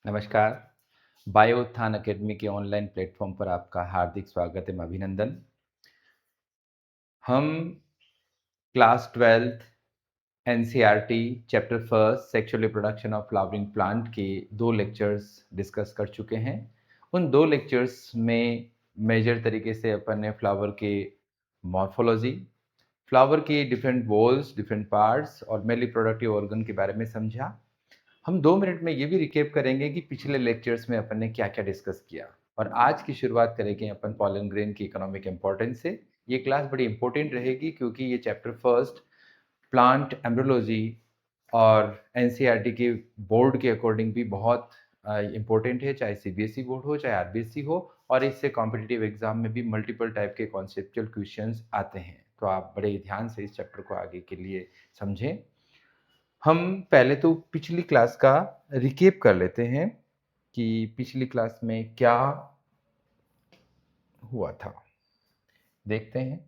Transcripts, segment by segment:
नमस्कार। बायो उत्थान अकेडमी के ऑनलाइन प्लेटफ़ॉर्म पर आपका हार्दिक स्वागत एवं अभिनंदन। हम class 12th NCERT chapter first sexual reproduction of flowering plant के 2 लेक्चर्स डिस्कस कर चुके हैं। उन 2 लेक्चर्स में मेजर तरीके से अपन ने फ्लावर के मॉर्फोलॉजी, फ्लावर के डिफरेंट वॉल्स, डिफरेंट पार्ट्स और मेल रिप्रोडक्टिव ऑर्गन के बारे में समझा। हम 2 मिनट में ये भी रिकैप करेंगे कि पिछले लेक्चर्स में अपन ने क्या-क्या डिस्कस किया और आज की शुरुआत करेंगे अपन पॉलन ग्रेन की इकोनॉमिक इम्पोर्टेंस से। ये क्लास बड़ी इम्पोर्टेंट रहेगी क्योंकि ये चैप्टर फर्स्ट प्लांट एम्ब्रियोलॉजी और एनसीईआरटी के बोर्ड के अकॉर्डिंग भी बहुत इम्पोर्टेंट है, चाहे सीबीएसई बोर्ड हो, चाहे आरबीएसई हो और इससे कॉम्पिटिटिव एग्जाम में भी मल्टीपल टाइप के कॉन्सेप्चुअल क्वेश्चंस आते हैं। तो आप बड़े ध्यान से इस चैप्टर को आगे के लिए समझें। हम पहले तो पिछली क्लास का रिकेप कर लेते हैं कि पिछली क्लास में क्या हुआ था। देखते हैं।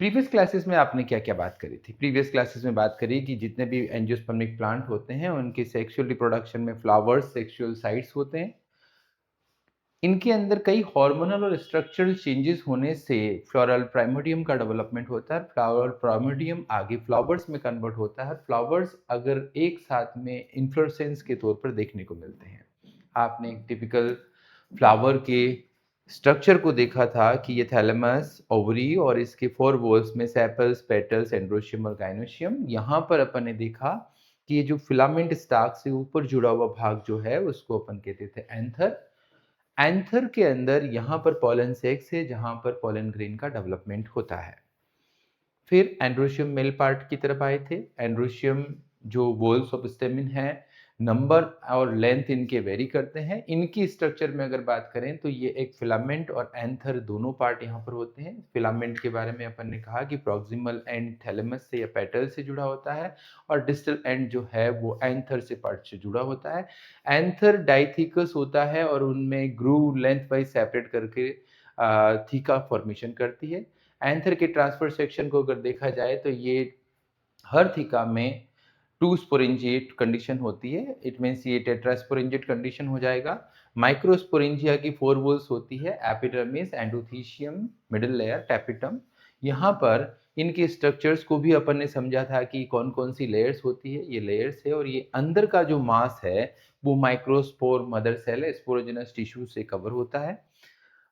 प्रीवियस क्लासेस में आपने क्या-क्या बात करी थी? प्रीवियस क्लासेस में बात करी कि जितने भी एंजियोस्पर्मिक प्लांट होते हैं, उनके सेक्सुअल रिप्रोडक्शन में फ्लावर्स सेक्सुअल साइट्स होते हैं। इनके अंदर कई हार्मोनल और स्ट्रक्चरल चेंजेस होने से फ्लोरल प्राइमोर्डियम का डेवलपमेंट होता है। फ्लावर प्राइमोर्डियम आगे फ्लावर्स में कन्वर्ट होता है। फ्लावर्स अगर एक साथ में इन्फ्लोरेसेंस के तौर पर देखने को मिलते हैं। आपने एक टिपिकल फ्लावर के स्ट्रक्चर को देखा था कि ये थैलेमस, ओवरी और इसके 4 वॉल्स में सेपल्स, पेटल्स, एंड्रोशियम और गाइनोशियम। यहाँ पर अपन ने देखा कि ये जो फिलामेंट स्टाक से ऊपर जुड़ा हुआ भाग जो है उसको अपन कहते थे एंथर। एंथर के अंदर यहाँ पर पॉलन सेक्स है जहाँ पर पॉलन ग्रेन का डेवलपमेंट होता है। फिर एंड्रोशियम मेल पार्ट की तरफ आए थे। एंड्रोशियम जो वॉल्स ऑफ स्टेमिन है, नंबर और लेंथ इनके वेरी करते हैं। इनकी स्ट्रक्चर में अगर बात करें तो ये एक फिलामेंट और एंथर दोनों पार्ट यहाँ पर होते हैं। फिलामेंट के बारे में अपन ने कहा कि प्रॉक्सिमल एंड थैलेमस से या पेटल से जुड़ा होता है और डिस्टल एंड जो है वो एंथर से पार्ट से जुड़ा होता है। एंथर डाइथिकस होता है और उनमें ग्रूव लेंथ वाइज सेपरेट करके थीका फॉर्मेशन करती है। एंथर के ट्रांसफर सेक्शन को अगर देखा जाए तो ये हर थीका में 2 स्पोरेंजिएट कंडीशन होती है। इट मीन्स ये टेट्रास्पोरेंजिएट कंडीशन हो जाएगा। माइक्रोस्पोरेंजिया की 4 वॉल्स होती है, epidermis, endothecium, middle layer, tapetum. यहाँ पर इनके स्ट्रक्चर्स को भी अपन ने समझा था कि कौन-कौन सी लेयर्स होती है। ये लेयर्स है और ये अंदर का जो मास है वो माइक्रोस्पोर मदर सेल है, स्पोरोजेनस टिश्यू से कवर होता है।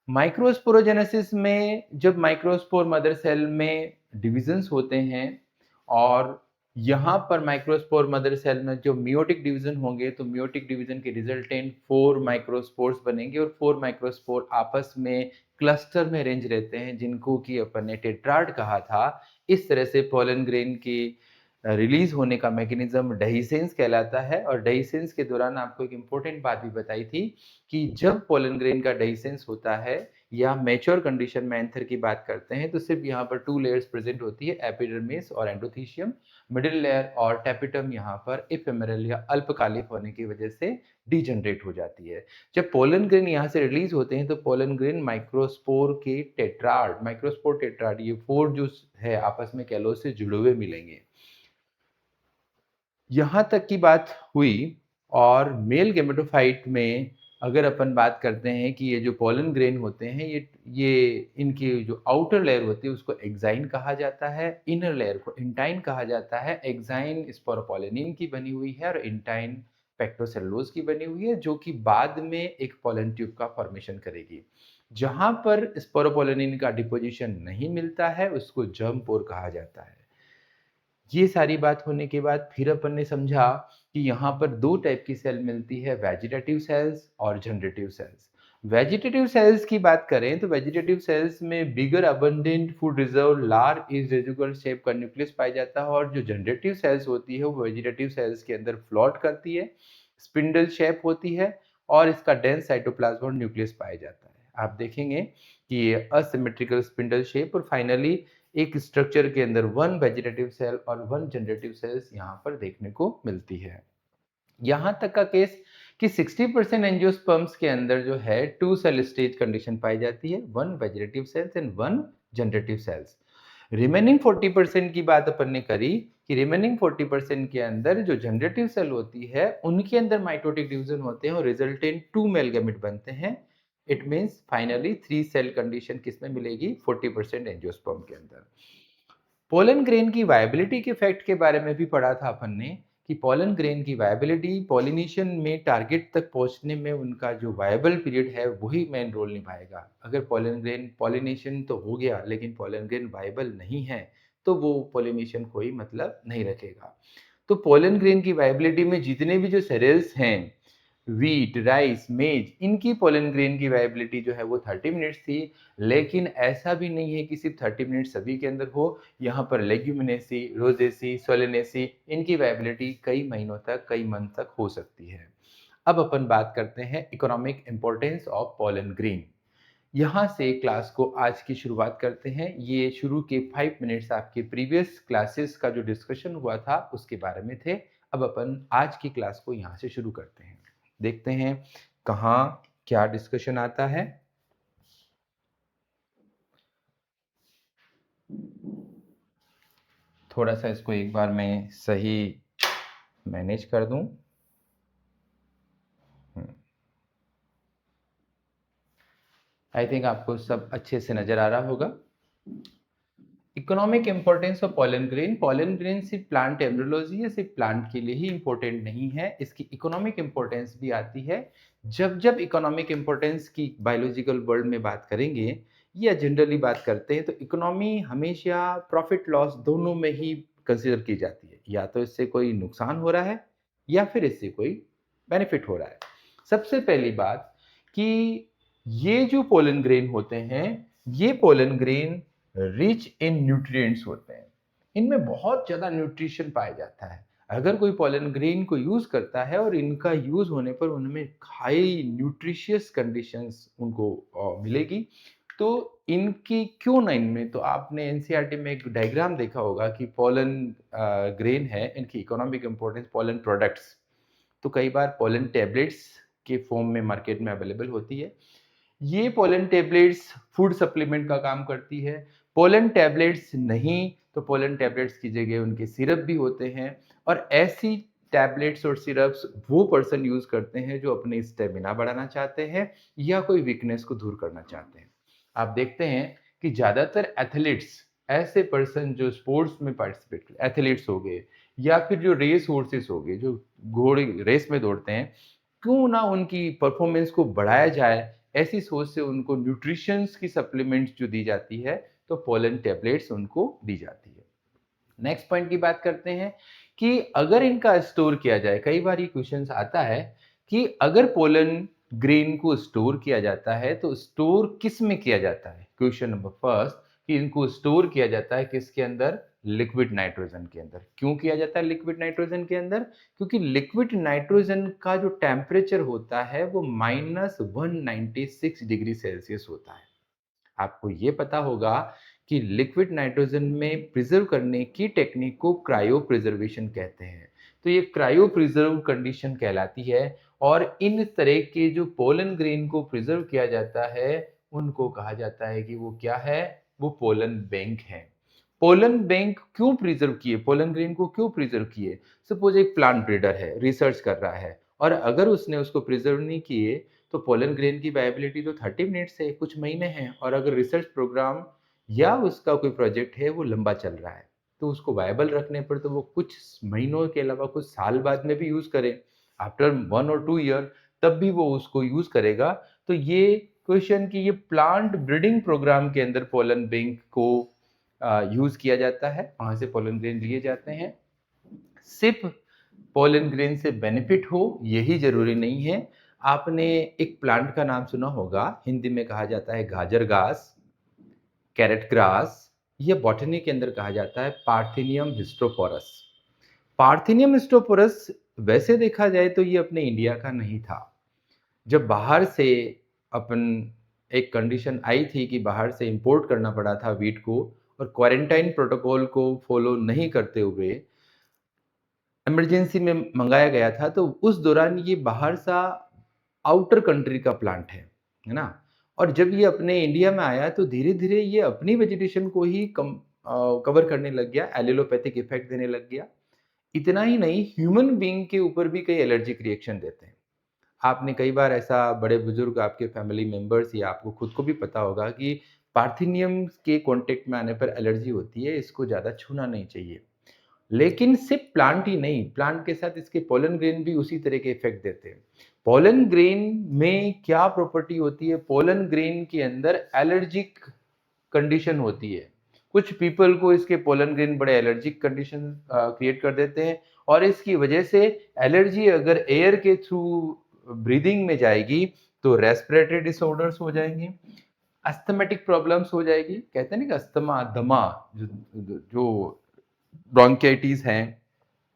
माइक्रोस्पोरोजेनेसिस में जब माइक्रोस्पोर मदर सेल में डिविजन्स होते हैं और यहाँ पर माइक्रोस्पोर मदर सेल में जो मियोटिक डिवीजन होंगे तो मियोटिक डिवीजन के रिजल्टेंट 4 माइक्रोस्पोर्स बनेंगे और 4 माइक्रोस्पोर आपस में क्लस्टर में अरेंज रहते हैं जिनको कि अपन ने टेट्राड कहा था। इस तरह से पोलन ग्रेन की रिलीज होने का मैकेनिज्म डेhiscence कहलाता है और डेhiscence के दौरान आपको एक इम्पोर्टेंट बात भी बताई थी कि जब पोलन ग्रेन का डेhiscence होता है या मैच्योर कंडीशन में एंथर की बात करते हैं तो सिर्फ यहाँ पर 2 लेयर्स प्रेजेंट होती है, एपिडर्मिस और एंडोथीशियम। मिडिल लेयर और टैपिटम यहाँ पर इफेमेरल या अल्पकालिक होने की वजह से डिजनरेट हो जाती है। जब पोलन ग्रेन यहाँ से रिलीज होते हैं तो पोलन ग्रेन माइक्रोस्पोर के टेट्राड, माइक्रोस्पोर टेट्राड, ये 4 जो है आपस में कैलोस से जुड़े हुए मिलेंगे। यहाँ तक की बात हुई और मेल गेमेटोफाइट में अगर अपन बात करते हैं कि ये जो पोलन ग्रेन होते हैं ये इनकी जो आउटर लेयर होती है उसको एक्साइन कहा जाता है, इनर लेयर को इंटाइन कहा जाता है। एक्साइन स्पोरोपोलिनिन की बनी हुई है और इंटाइन पेक्टोसेलुलोज की बनी हुई है जो कि बाद में एक पोलन ट्यूब का फॉर्मेशन करेगी। जहाँ पर स्पोरोपोलिनिन का डिपोजिशन नहीं मिलता है उसको जर्म पोर कहा जाता है। ये सारी बात होने के बाद फिर अपन ने समझा कि यहाँ पर 2 टाइप की सेल मिलती है, वेजिटेटिव सेल्स और जनरेटिव सेल्स। वेजिटेटिव सेल्स की बात करें तो वेजिटेटिव सेल्स में bigger abundant food reserve large irregular shape का न्यूक्लियस पाया जाता है और जो जनरेटिव सेल्स होती है वो वेजिटेटिव सेल्स के अंदर फ्लोट करती है, स्पिंडल शेप होती है और इसका डेंस साइटोप्लाज्म और न्यूक्लियस पाया जाता है। आप देखेंगे कि ये असिमेट्रिकल स्पिंडल शेप और फाइनली एक स्ट्रक्चर के अंदर 1 वेजिटेटिव सेल और 1 जनरेटिव सेल्स यहाँ पर देखने को मिलती है। यहाँ तक का केस कि 60% एंजियोस्पर्म्स के अंदर जो है 2 सेल स्टेज कंडीशन पाई जाती है, 1 vegetative cells and 1 generative cells. Remaining 40% की बात अपन ने करी कि रिमेनिंग 40% के अंदर जो जनरेटिव सेल होती है उनके अंदर माइटोटिक डिवीजन होते हैं और रिजल्टेंट 2 मेल गैमेट बनते हैं। It means finally 3 cell condition किसमें मिलेगी? 40% एंजियोस्पर्म के अंदर। पोलन ग्रेन की वायबिलिटी के फैक्ट के बारे में भी पढ़ा था अपन ने कि पोलन ग्रेन की वायबिलिटी पॉलिनेशन में टारगेट तक पहुंचने में उनका जो वायबल पीरियड है वही मेन रोल निभाएगा। अगर पोलन ग्रेन पॉलिनेशन तो हो गया लेकिन पोलन ग्रेन वायबल नहीं है तो वो पॉलिनेशन कोई मतलब नहीं रखेगा। तो पोलन ग्रेन की वायबिलिटी में जितने भी जो सेरेल्स हैं, व्हीट, राइस, मेज, इनकी पोलन ग्रेन की वायबिलिटी जो है वो 30 मिनट्स थी। लेकिन ऐसा भी नहीं है कि सिर्फ 30 मिनट्स सभी के अंदर हो। यहाँ पर लेग्यूमिनेसी, रोजेसी, सोलेनेसी, इनकी वायबिलिटी कई महीनों तक, कई मंथ तक हो सकती है। अब अपन बात करते हैं economic importance of pollen grain. यहाँ से क्लास को आज की शुरुआत करते हैं। ये शुरू के 5 मिनट्स आपके प्रीवियस क्लासेस का जो डिस्कशन हुआ था उसके बारे में थे। अब अपन आज की क्लास को यहाँ से शुरू करते हैं। देखते हैं कहाँ क्या डिस्कशन आता है। थोड़ा सा इसको एक बार मैं सही मैनेज कर दूं। आई थिंक आपको सब अच्छे से नजर आ रहा होगा। Economic importance of pollen grain. Pollen grain सिर्फ प्लांट एम्ब्रियोलॉजी या सिर्फ प्लांट के लिए ही इंपॉर्टेंट नहीं है, इसकी इकोनॉमिक इंपॉर्टेंस भी आती है। जब जब इकोनॉमिक इंपॉर्टेंस की बायोलॉजिकल वर्ल्ड में बात करेंगे या जनरली बात करते हैं तो इकोनॉमी हमेशा प्रॉफिट लॉस दोनों में ही कंसिडर की जाती है। या तो इससे कोई नुकसान हो रहा है या फिर इससे कोई बेनिफिट हो रहा है। सबसे पहली बात कि ये जो पोलन ग्रेन होते हैं, ये pollen grain rich in nutrients होते हैं। इनमें बहुत ज़्यादा न्यूट्रिशन पाया जाता है। अगर कोई पोलन ग्रेन को यूज़ करता है और इनका यूज़ होने पर उनमें हाई न्यूट्रिशियस कंडीशंस उनको मिलेगी। तो इनकी क्यों ना इनमें, तो आपने एनसीईआरटी में एक डायग्राम देखा होगा कि पोलन ग्रेन है, इनकी इकोनॉमिक इंपॉर्टेंस पोलन प्रोडक्ट्स। तो कई बार पोलन टैबलेट्स के फॉर्म में मार्केट में अवेलेबल होती है। ये पोलन टैबलेट्स फूड सप्लीमेंट का काम करती है। पोलन टैबलेट्स नहीं तो पोलन टैबलेट्स की जगह उनके सिरप भी होते हैं। और ऐसी टैबलेट्स और सिरप्स वो पर्सन यूज करते हैं जो अपने स्टेमिना बढ़ाना चाहते हैं या कोई वीकनेस को दूर करना चाहते हैं। आप देखते हैं कि ज्यादातर एथलीट्स, ऐसे पर्सन जो स्पोर्ट्स में पार्टिसिपेट, एथलीट्स हो गए या फिर जो रेस हॉर्सेस हो गए, जो घोड़े रेस में दौड़ते हैं, क्यों ना उनकी परफॉर्मेंस को बढ़ाया जाए, ऐसी सोच से उनको न्यूट्रिशंस की सप्लीमेंट्स जो दी जाती है तो पोलन टैबलेट्स उनको दी जाती है। नेक्स्ट पॉइंट की बात करते हैं कि अगर इनका स्टोर किया जाए, कई बार ये क्वेश्चन आता है कि अगर पोलन ग्रेन को स्टोर किया जाता है तो स्टोर किस में किया जाता है? क्वेश्चन नंबर फर्स्ट कि इनको स्टोर किया जाता है किसके अंदर? लिक्विड नाइट्रोजन के अंदर। क्यों किया जाता है लिक्विड नाइट्रोजन के अंदर? क्योंकि लिक्विड नाइट्रोजन का जो टेम्परेचर होता है वो -196 डिग्री सेल्सियस होता है। आपको ये पता होगा कि लिक्विड नाइट्रोजन में प्रिजर्व करने की टेक्निक को क्रायो प्रिजर्वेशन कहते हैं। तो ये क्रायो प्रिजर्व कंडीशन कहलाती है। और इन तरह के जो पोलन ग्रेन को प्रिजर्व किया जाता है उनको कहा जाता है कि वो क्या है? वो पोलन बैंक है। पोलन बैंक क्यों प्रिजर्व किए? पोलन ग्रेन को क्यों प्रिजर्व किए? सपोज एक प्लांट ब्रीडर है, रिसर्च कर रहा है और अगर उसने उसको प्रिजर्व नहीं किए तो पोलन ग्रेन की वायबिलिटी तो 30 मिनट्स है, कुछ महीने हैं। और अगर रिसर्च प्रोग्राम या उसका कोई प्रोजेक्ट है वो लंबा चल रहा है तो उसको वायबल रखने पर तो वो कुछ महीनों के अलावा कुछ साल बाद में भी यूज करे, आफ्टर 1 और 2 ईयर, तब भी वो उसको यूज करेगा। तो ये क्वेश्चन कि ये प्लांट ब्रीडिंग प्रोग्राम के अंदर पोलन बैंक को यूज किया जाता है, वहां से पोलन ग्रेन लिए जाते हैं। सिर्फ पोलन ग्रेन से बेनिफिट हो यही जरूरी नहीं है। आपने एक प्लांट का नाम सुना होगा, हिंदी में कहा जाता है गाजर घास, कैरेट ग्रास, या बॉटनी के अंदर कहा जाता है पार्थिनियम हिस्टोफोरस। पार्थिनियम हिस्टोफोरस वैसे देखा जाए तो ये अपने इंडिया का नहीं था। जब बाहर से अपन, एक कंडीशन आई थी कि बाहर से इंपोर्ट करना पड़ा था वीट को और क्वारंटाइन प्रोटोकॉल को फॉलो नहीं करते हुए इमरजेंसी में मंगाया गया था, तो उस दौरान ये बाहर सा आउटर कंट्री का प्लांट है ना। और जब ये अपने इंडिया में आया तो धीरे धीरे ये अपनी वेजिटेशन को ही कवर करने लग गया, एलिलोपैथिक इफेक्ट देने लग गया। इतना ही नहीं, ह्यूमन बीइंग के ऊपर भी कई एलर्जिक रिएक्शन देते हैं। आपने कई बार ऐसा बड़े बुजुर्ग आपके फैमिली मेंबर्स या आपको खुद को भी पता होगा कि पार्थिनियम के कांटेक्ट में आने पर एलर्जी होती है, इसको ज़्यादा छूना नहीं चाहिए। लेकिन सिर्फ प्लांट ही नहीं, प्लांट के साथ इसके पोलन ग्रेन भी उसी तरह के इफेक्ट देते हैं। पोलन ग्रेन में क्या प्रॉपर्टी होती है? पोलन ग्रेन के अंदर एलर्जिक कंडीशन होती है। कुछ पीपल को इसके पोलन ग्रेन बड़े एलर्जिक कंडीशन क्रिएट कर देते हैं और इसकी वजह से एलर्जी अगर एयर के थ्रू ब्रीदिंग में जाएगी तो रेस्पिरेटरी डिसऑर्डर्स हो जाएंगे, अस्थमेटिक प्रॉब्लम्स हो जाएगी। कहते हैं ना कि अस्थमा, दमा, जो ब्रोंकाइटिस हैं,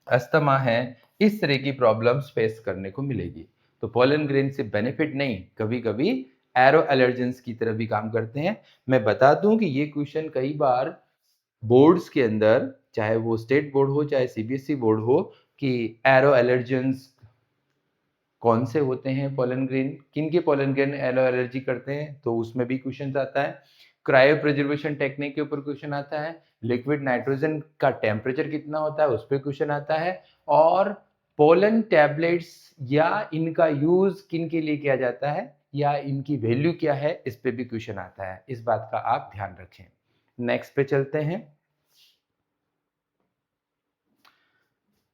अस्थमा है, इस तरह की प्रॉब्लम्स फेस करने को मिलेगी। तो पोलन ग्रेन से बेनिफिट नहीं, कभी-कभी एरो एलर्जेंस की तरह भी काम करते हैं। मैं बता दूं कि ये क्वेश्चन कई बार बोर्ड्स के अंदर, चाहे वो स्टेट बोर्ड हो चाहे सीबीएसई बोर्ड हो, कि एरो एलर्जेंस कौन से होते हैं, पोलन ग्रेन किन के पोलन ग्रेन एलो एलर्जी करते हैं, तो उसमें भी क्वेश्चन आता है। क्रायो प्रिजर्वेशन टेक्निक के ऊपर क्वेश्चन आता है। लिक्विड नाइट्रोजन का टेम्परेचर कितना होता है, उस पर क्वेश्चन आता है। और पोलन टैबलेट्स या इनका यूज किन के लिए किया जाता है या इनकी वैल्यू क्या है, इस पे भी क्वेश्चन आता है। इस बात का आप ध्यान रखें। नेक्स्ट पे चलते हैं।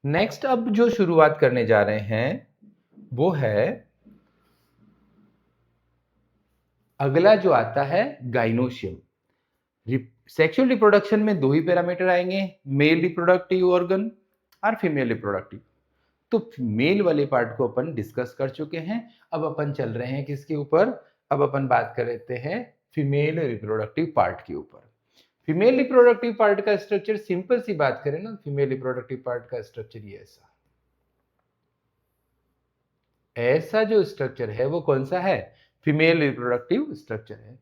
नेक्स्ट अब जो शुरुआत करने जा रहे हैं वो है, अगला जो आता है गाइनोशियम। सेक्सुअल रिप्रोडक्शन में दो ही पैरामीटर आएंगे, मेल रिप्रोडक्टिव ऑर्गन और फीमेल रिप्रोडक्टिव। तो मेल वाले पार्ट को अपन डिस्कस कर चुके हैं। अब अपन चल रहे हैं किसके ऊपर? अब अपन बात कर रहे हैं फीमेल रिप्रोडक्टिव पार्ट के ऊपर। फीमेल रिप्रोडक्टिव पार्ट का स्ट्रक्चर, सिंपल सी बात करें ना, फीमेल रिप्रोडक्टिव पार्ट का स्ट्रक्चर ये ऐसा जो स्ट्रक्चर है वो कौन सा है? फीमेल रिप्रोडक्टिव स्ट्रक्चर है।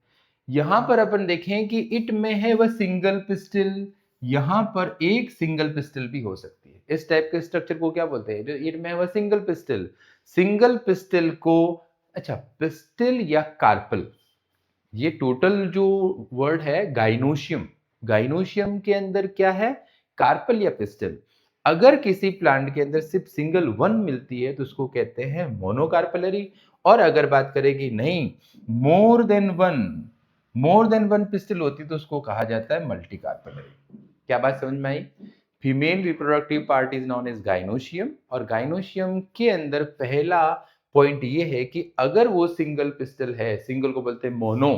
यहां पर अपन देखें कि इट में है वह सिंगल पिस्टल, यहां पर एक सिंगल पिस्टल भी हो सकती है। इस टाइप के स्ट्रक्चर को क्या बोलते हैं? इट में है वह सिंगल पिस्टल। सिंगल पिस्टल को, अच्छा, पिस्टल या कार्पल, ये टोटल जो वर्ड है गाइनोशियम, गाइनोशियम के अंदर क्या है? कार्पल या पिस्टल। अगर किसी प्लांट के अंदर सिर्फ सिंगल वन मिलती है तो उसको कहते हैं मोनोकार्पलरी। और अगर बात करेगी नहीं, मोर देन वन पिस्टल होती तो उसको कहा जाता है मल्टीकार्पलरी। क्या बात समझ में आई? Female reproductive part is known as gynoecium, और गाइनोशियम के अंदर पहला पॉइंट ये है कि अगर वो सिंगल पिस्टल है, सिंगल को बोलते हैं मोनो,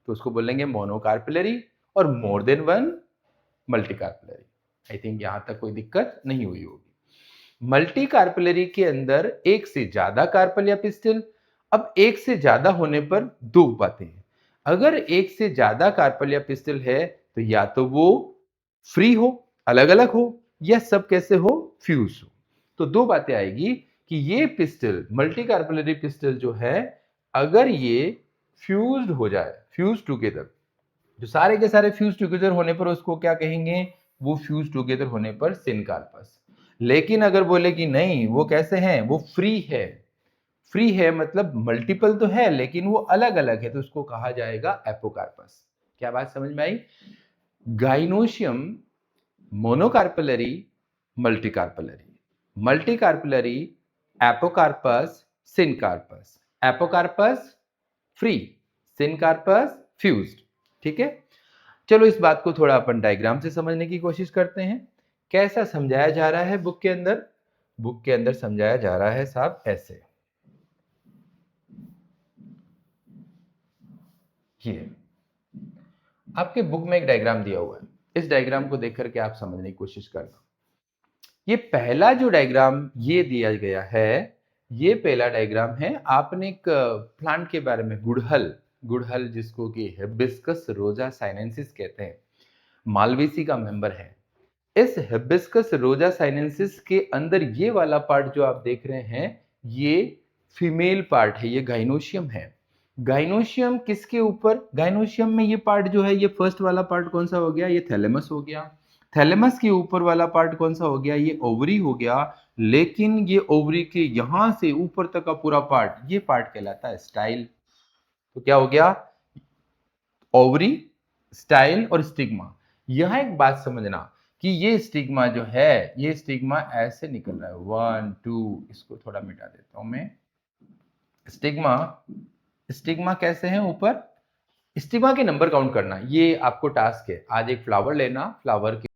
तो उसको बोलेंगे मोनोकार्पलरी, और more than one multicarpellary. I think यहां तक कोई दिक्कत नहीं हुई होगी। मल्टीकार्पलरी के अंदर एक से ज्यादा कार्पल या पिस्टल। अब एक से ज्यादा होने पर दो बातें हैं। अगर एक से ज्यादा कार्पल या पिस्टल है तो या तो वो फ्री हो, अलग अलग हो, या सब कैसे हो, फ्यूज हो। तो दो बातें आएगी कि ये पिस्टल, मल्टीकार्पलरी पिस्टल जो है, अगर ये फ्यूज्ड हो जाए, फ्यूज टुगेदर, जो सारे के सारे फ्यूज टुगेदर होने पर उसको क्या कहेंगे? वो फ्यूज टुगेदर होने पर सिनकार्पस। लेकिन अगर बोले कि नहीं, वो कैसे हैं, वो फ्री है, फ्री है मतलब मल्टीपल तो है लेकिन वो अलग अलग है, तो उसको कहा जाएगा एपोकार्पस। क्या बात समझ में आई? Gynoecium monocarpellary, multicarpellary, multicarpellary, apocarpous, syncarpous, apocarpous free, syncarpous fused. ठीक है, चलो इस बात को थोड़ा अपन डायग्राम से समझने की कोशिश करते हैं। कैसा समझाया जा रहा है बुक के अंदर? बुक के अंदर समझाया जा रहा है साहब ऐसे, ये आपके बुक में एक डायग्राम दिया हुआ है। इस डायग्राम को देख करके आप समझने की कोशिश करना। ये पहला जो डायग्राम ये दिया गया है, ये पहला डायग्राम है। आपने एक प्लांट के बारे में, गुड़हल, गुड़हल जिसको कि हिबिस्कस रोजा साइनेंसिस कहते हैं, मालवेसी का मेंबर है। इस हिबिस्कस रोजा साइनेंसिस के अंदर ये वाला पार्ट जो आप देख रहे हैं, ये फीमेल पार्ट है, ये गाइनोशियम है। गाइनोशियम किसके ऊपर? गाइनोशियम में ये पार्ट जो है, ये फर्स्ट वाला पार्ट कौन सा हो गया? ये थैलेमस हो गया। थैलेमस के ऊपर वाला पार्ट कौन सा हो गया? ये ओवरी हो गया। लेकिन ये ओवरी के यहां से ऊपर तक का पूरा पार्ट, ये पार्ट कहलाता है स्टाइल। तो क्या हो गया? ओवरी, स्टाइल और स्टिग्मा। यह एक बात समझना कि ये स्टिग्मा जो है, ये स्टिग्मा ऐसे निकल रहा है 1 2, इसको थोड़ा मिटा देता हूं मैं। स्टिग्मा स्टिग्मा कैसे है ऊपर? स्टिग्मा के नंबर काउंट करना, ये आपको टास्क है। आज एक फ्लावर लेना, फ्लावर के